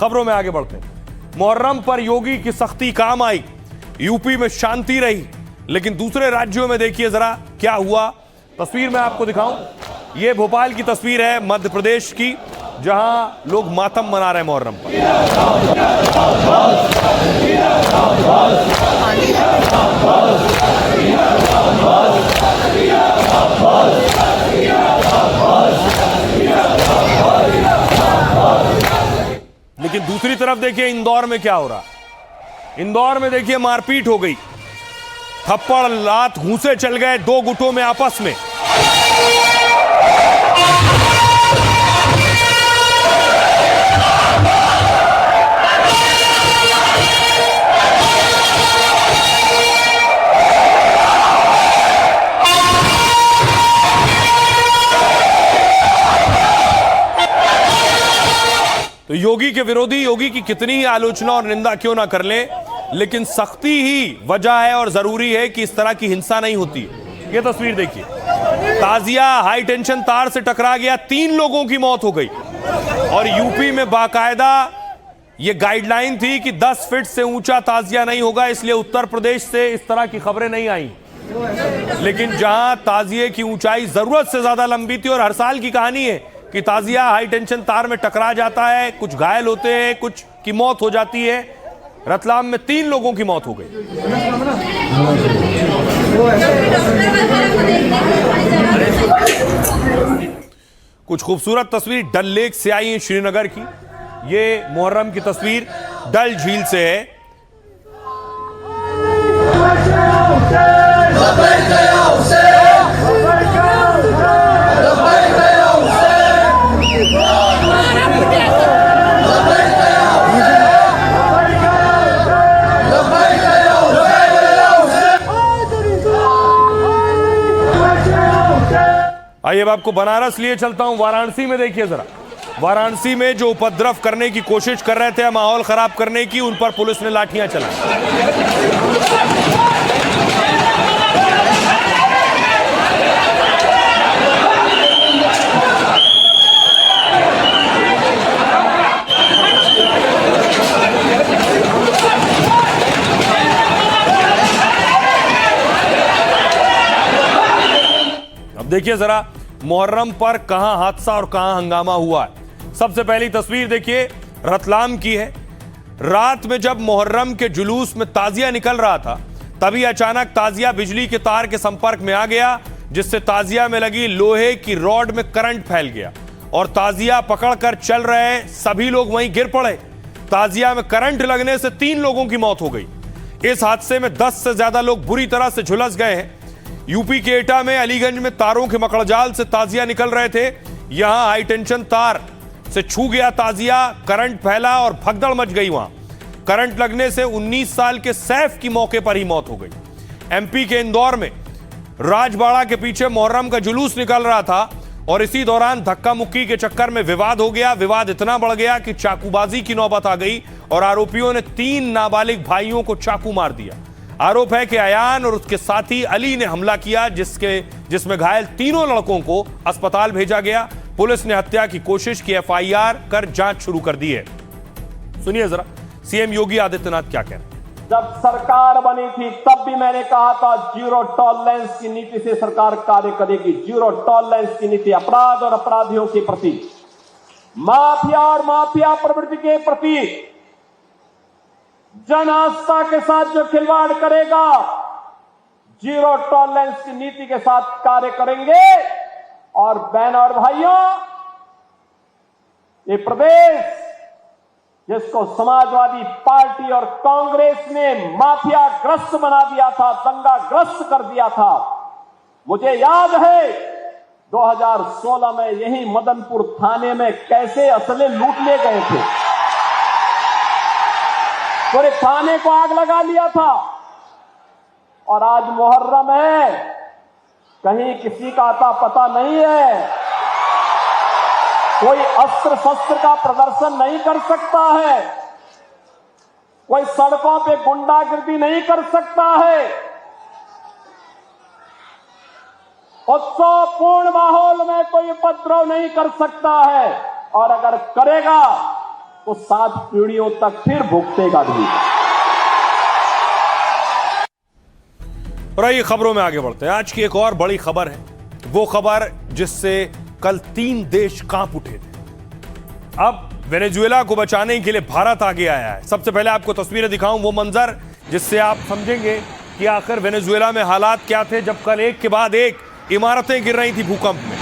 खबरों में आगे बढ़ते हैं। मुहर्रम पर योगी की सख्ती काम आई, यूपी में शांति रही, लेकिन दूसरे राज्यों में देखिए जरा क्या हुआ। तस्वीर मैं आपको दिखाऊं, यह भोपाल की तस्वीर है मध्य प्रदेश की, जहां लोग मातम मना रहे हैं मुहर्रम पर। लेकिन दूसरी तरफ देखिए इंदौर में क्या हो रहा है। इंदौर में देखिए मारपीट हो गई, थप्पड़ लात घूंसे चल गए दो गुटों में आपस में। तो योगी के विरोधी योगी की कितनी ही आलोचना और निंदा क्यों ना कर लें, लेकिन सख्ती ही वजह है और जरूरी है कि इस तरह की हिंसा नहीं होती। ये तस्वीर देखिए, ताजिया हाई टेंशन तार से टकरा गया, 3 लोगों की मौत हो गई। और यूपी में बाकायदा ये गाइडलाइन थी कि 10 फीट से ऊंचा ताजिया नहीं होगा, इसलिए उत्तर प्रदेश से इस तरह की खबरें नहीं आई। लेकिन जहां ताजिए की ऊंचाई जरूरत से ज्यादा लंबी थी, और हर साल की कहानी है कि ताजिया हाई टेंशन तार में टकरा जाता है, कुछ घायल होते हैं, कुछ की मौत हो जाती है। रतलाम में 3 लोगों की मौत हो गई। कुछ खूबसूरत तस्वीर डल लेक से आई है श्रीनगर की। ये मुहर्रम की तस्वीर डल झील से है। आइए अब आपको बनारस लिए चलता हूं। वाराणसी में देखिए जरा, वाराणसी में जो उपद्रव करने की कोशिश कर रहे थे, माहौल खराब करने की, उन पर पुलिस ने लाठियां चलाई। अब देखिए जरा मुहर्रम पर कहां हादसा और कहां हंगामा हुआ है। सबसे पहली तस्वीर देखिए रतलाम की है। रात में जब मुहर्रम के जुलूस में ताजिया निकल रहा था, तभी अचानक ताजिया बिजली के तार के संपर्क में आ गया, जिससे ताजिया में लगी लोहे की रॉड में करंट फैल गया और ताजिया पकड़कर चल रहे सभी लोग वहीं गिर पड़े। ताजिया में करंट लगने से 3 लोगों की मौत हो गई। इस हादसे में 10 से ज्यादा लोग बुरी तरह से झुलस गए हैं। यूपी के एटा में अलीगंज में तारों के मकड़जाल से ताजिया निकल रहे थे, यहां हाई टेंशन तार से छू गया ताजिया, करंट फैला और भगदड़ मच गई। वहां करंट लगने से 19 साल के सैफ की मौके पर ही मौत हो गई। एमपी के इंदौर में राजबाड़ा के पीछे मुहर्रम का जुलूस निकल रहा था और इसी दौरान धक्का मुक्की के चक्कर में विवाद हो गया। विवाद इतना बढ़ गया कि चाकूबाजी की नौबत आ गई और आरोपियों ने 3 नाबालिग भाइयों को चाकू मार दिया। आरोप है कि अयान और उसके साथी अली ने हमला किया, जिसमें घायल 3 लड़कों को अस्पताल भेजा गया। पुलिस ने हत्या की कोशिश की एफआईआर कर जांच शुरू कर दी है। सुनिए जरा सीएम योगी आदित्यनाथ क्या कह रहे हैं। जब सरकार बनी थी तब भी मैंने कहा था जीरो टॉलरेंस की नीति से सरकार कार्य करेगी। जीरो टॉलरेंस की नीति अपराध और अपराधियों के प्रति, माफिया और माफिया प्रवृत्ति के प्रति, जन आस्था के साथ जो खिलवाड़ करेगा, जीरो टॉलरेंस की नीति के साथ कार्य करेंगे। और बहनों और भाइयों, ये प्रदेश जिसको समाजवादी पार्टी और कांग्रेस ने माफिया ग्रस्त बना दिया था, दंगा ग्रस्त कर दिया था, मुझे याद है 2016 में यही मदनपुर थाने में कैसे असले लूट ले गए थे। पूरे थाने को आग लगा लिया था। और आज मुहर्रम है, कहीं किसी का अता पता नहीं है, कोई अस्त्र शस्त्र का प्रदर्शन नहीं कर सकता है, कोई सड़कों पे गुंडागिर्दी नहीं कर सकता है। उत्सवपूर्ण माहौल में कोई उपद्रव नहीं कर सकता है। और अगर करेगा तो 7 पीढ़ियों तक फिर भुगतेगा भी। और आइए खबरों में आगे बढ़ते हैं। आज की एक और बड़ी खबर है, वो खबर जिससे कल 3 देश कांप उठे थे। अब वेनेजुएला को बचाने के लिए भारत आगे आया है। सबसे पहले आपको तस्वीरें दिखाऊं, वो मंजर जिससे आप समझेंगे कि आखिर वेनेजुएला में हालात क्या थे जब कल एक के बाद एक इमारतें गिर रही थी भूकंप में।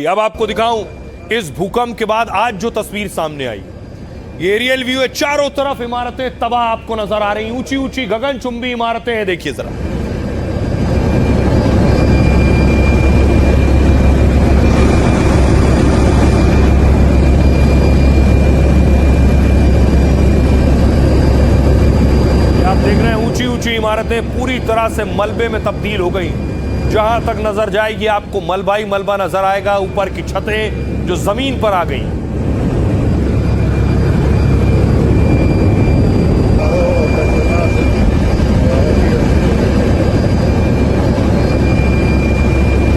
अब आपको दिखाऊं इस भूकंप के बाद आज जो तस्वीर सामने आई। ये एरियल व्यू है, चारों तरफ इमारतें तबाह आपको नजर आ रही, ऊंची ऊंची गगनचुंबी इमारतें हैं। देखिए जरा, आप देख रहे हैं ऊंची ऊंची इमारतें पूरी तरह से मलबे में तब्दील हो गई। जहां तक नजर जाएगी आपको मलबा ही मलबा नजर आएगा। ऊपर की छतें जो जमीन पर आ गई।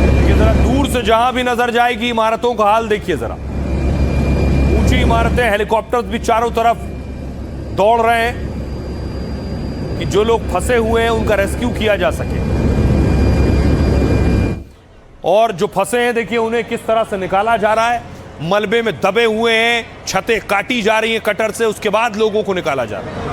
देखिए जरा, दूर से जहां भी नजर जाएगी इमारतों का हाल देखिए जरा। ऊंची इमारतें, हेलीकॉप्टर्स भी चारों तरफ दौड़ रहे हैं कि जो लोग फंसे हुए हैं उनका रेस्क्यू किया जा सके। और जो फंसे हैं देखिए उन्हें किस तरह से निकाला जा रहा है। मलबे में दबे हुए हैं, छतें काटी जा रही हैं कटर से, उसके बाद लोगों को निकाला जा रहा है।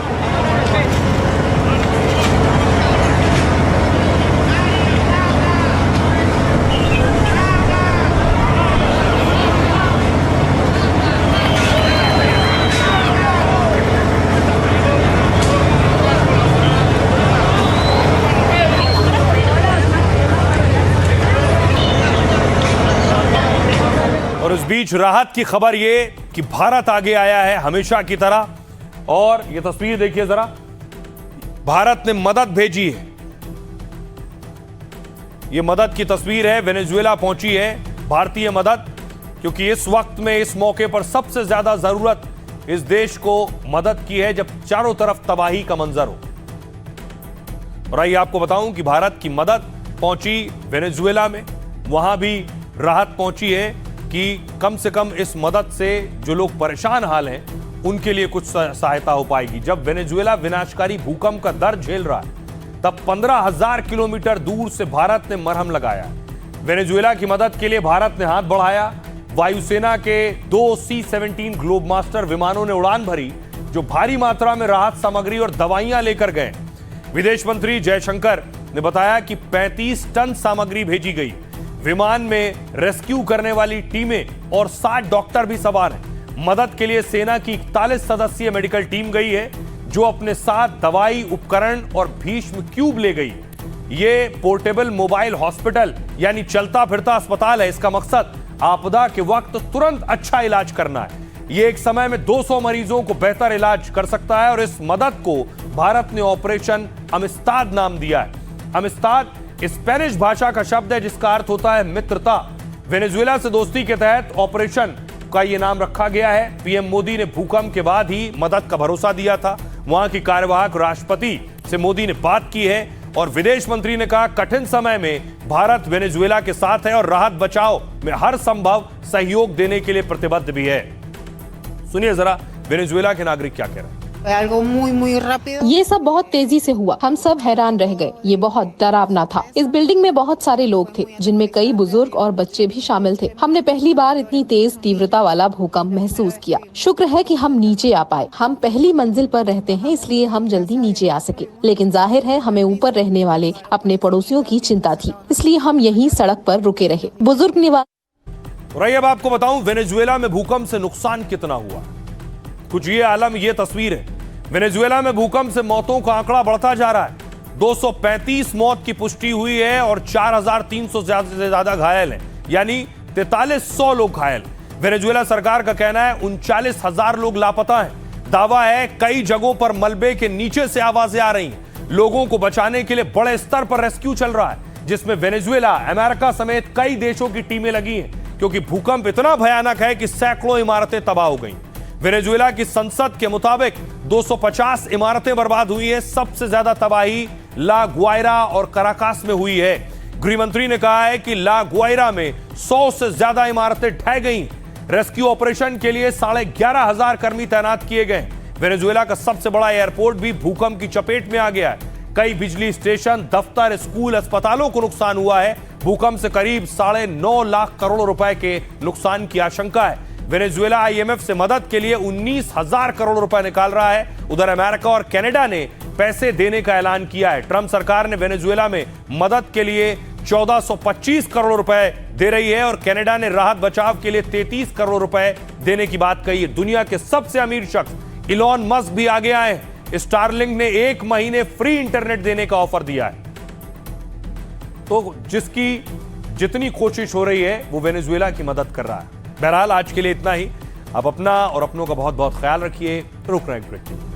और इस बीच राहत की खबर ये कि भारत आगे आया है हमेशा की तरह। और ये तस्वीर देखिए जरा, भारत ने मदद भेजी है। ये मदद की तस्वीर है, वेनेजुएला पहुंची है भारतीय मदद, क्योंकि इस वक्त में इस मौके पर सबसे ज्यादा जरूरत इस देश को मदद की है जब चारों तरफ तबाही का मंजर हो। और आइए आपको बताऊं कि भारत की मदद पहुंची वेनेजुएला में, वहां भी राहत पहुंची है कि कम से कम इस मदद से जो लोग परेशान हाल हैं उनके लिए कुछ सहायता हो पाएगी। जब वेनेजुएला विनाशकारी भूकंप का दर्द झेल रहा है तब 15,000 किलोमीटर दूर से भारत ने मरहम लगाया। वेनेजुएला की मदद के लिए भारत ने हाथ बढ़ाया। वायुसेना के 2 C-17 ग्लोबमास्टर विमानों ने उड़ान भरी, जो भारी मात्रा में राहत सामग्री और दवाइयां लेकर गए। विदेश मंत्री जयशंकर ने बताया कि 35 टन सामग्री भेजी गई। विमान में रेस्क्यू करने वाली टीमें और 60 डॉक्टर भी सवार हैं। मदद के लिए सेना की 41 सदस्यीय मेडिकल टीम गई है, जो अपने साथ दवाई, उपकरण और भीष्म क्यूब ले गई। ये पोर्टेबल मोबाइल हॉस्पिटल यानी चलता फिरता अस्पताल है। इसका मकसद आपदा के वक्त तुरंत अच्छा इलाज करना है। ये एक समय में 200 मरीजों को बेहतर इलाज कर सकता है और इस मदद को भारत ने ऑपरेशन अमिस्ताद नाम दिया है। अमिस्ताद स्पेनिश भाषा का शब्द है जिसका अर्थ होता है मित्रता। वेनेजुएला से दोस्ती के तहत ऑपरेशन का यह नाम रखा गया है। पीएम मोदी ने भूकंप के बाद ही मदद का भरोसा दिया था। वहां की कार्यवाहक राष्ट्रपति से मोदी ने बात की है और विदेश मंत्री ने कहा कठिन समय में भारत वेनेजुएला के साथ है और राहत बचाव में हर संभव सहयोग देने के लिए प्रतिबद्ध भी है। सुनिए जरा वेनेजुएला के नागरिक क्या कह रहे हैं। ये सब बहुत तेजी से हुआ, हम सब हैरान रह गए। ये बहुत डरावना था। इस बिल्डिंग में बहुत सारे लोग थे, जिनमें कई बुजुर्ग और बच्चे भी शामिल थे। हमने पहली बार इतनी तेज तीव्रता वाला भूकंप महसूस किया। शुक्र है कि हम नीचे आ पाए। हम पहली मंजिल पर रहते हैं, इसलिए हम जल्दी नीचे आ सके। लेकिन जाहिर है हमें ऊपर रहने वाले अपने पड़ोसियों की चिंता थी, इसलिए हम यहीं सड़क पर रुके रहे। बुजुर्ग निवास। और अब आपको बताऊं वेनेजुएला में भूकंप से नुकसान कितना हुआ। कुछ ये आलम, ये तस्वीर है। वेनेजुएला में भूकंप से मौतों का आंकड़ा बढ़ता जा रहा है। 235 मौत की पुष्टि हुई है और 4,300 से ज्यादा घायल हैं, यानी 4300 लोग घायल। वेनेजुएला सरकार का कहना है 39,000 लोग लापता हैं। दावा है कई जगहों पर मलबे के नीचे से आवाजें आ रही हैं। लोगों को बचाने के लिए बड़े स्तर पर रेस्क्यू चल रहा है, जिसमें वेनेजुएला, अमेरिका समेत कई देशों की टीमें लगी हैं। क्योंकि भूकंप इतना भयानक है कि सैकड़ों इमारतें तबाह हो गई। वेनेजुएला की संसद के मुताबिक 250 इमारतें बर्बाद हुई हैं। सबसे ज्यादा तबाही ला गुआयरा और कराकास में हुई है। गृह मंत्री ने कहा है कि ला गुआयरा में 100 से ज्यादा इमारतें ढह गई। रेस्क्यू ऑपरेशन के लिए 11,500 कर्मी तैनात किए गए। वेनेजुएला का सबसे बड़ा एयरपोर्ट भी भूकंप की चपेट में आ गया है। कई बिजली स्टेशन, दफ्तर, स्कूल, अस्पतालों को नुकसान हुआ है। भूकंप से करीब 9.5 लाख करोड़ रुपए के नुकसान की आशंका है। वेनेजुएला आईएमएफ से मदद के लिए 19,000 करोड़ रुपए निकाल रहा है। उधर अमेरिका और कनाडा ने पैसे देने का ऐलान किया है। ट्रंप सरकार ने वेनेजुएला में मदद के लिए 1425 करोड़ रुपए दे रही है और कनाडा ने राहत बचाव के लिए 33 करोड़ रुपए देने की बात कही है। दुनिया के सबसे अमीर शख्स इलॉन मस्क भी आगे आए हैं। स्टारलिंक ने 1 महीने फ्री इंटरनेट देने का ऑफर दिया है। तो जिसकी जितनी कोशिश हो रही है वो वेनेजुएला की मदद कर रहा है। बहरहाल आज के लिए इतना ही। आप अपना और अपनों का बहुत बहुत ख्याल रखिए। रुक रहे हैं ब्रेक।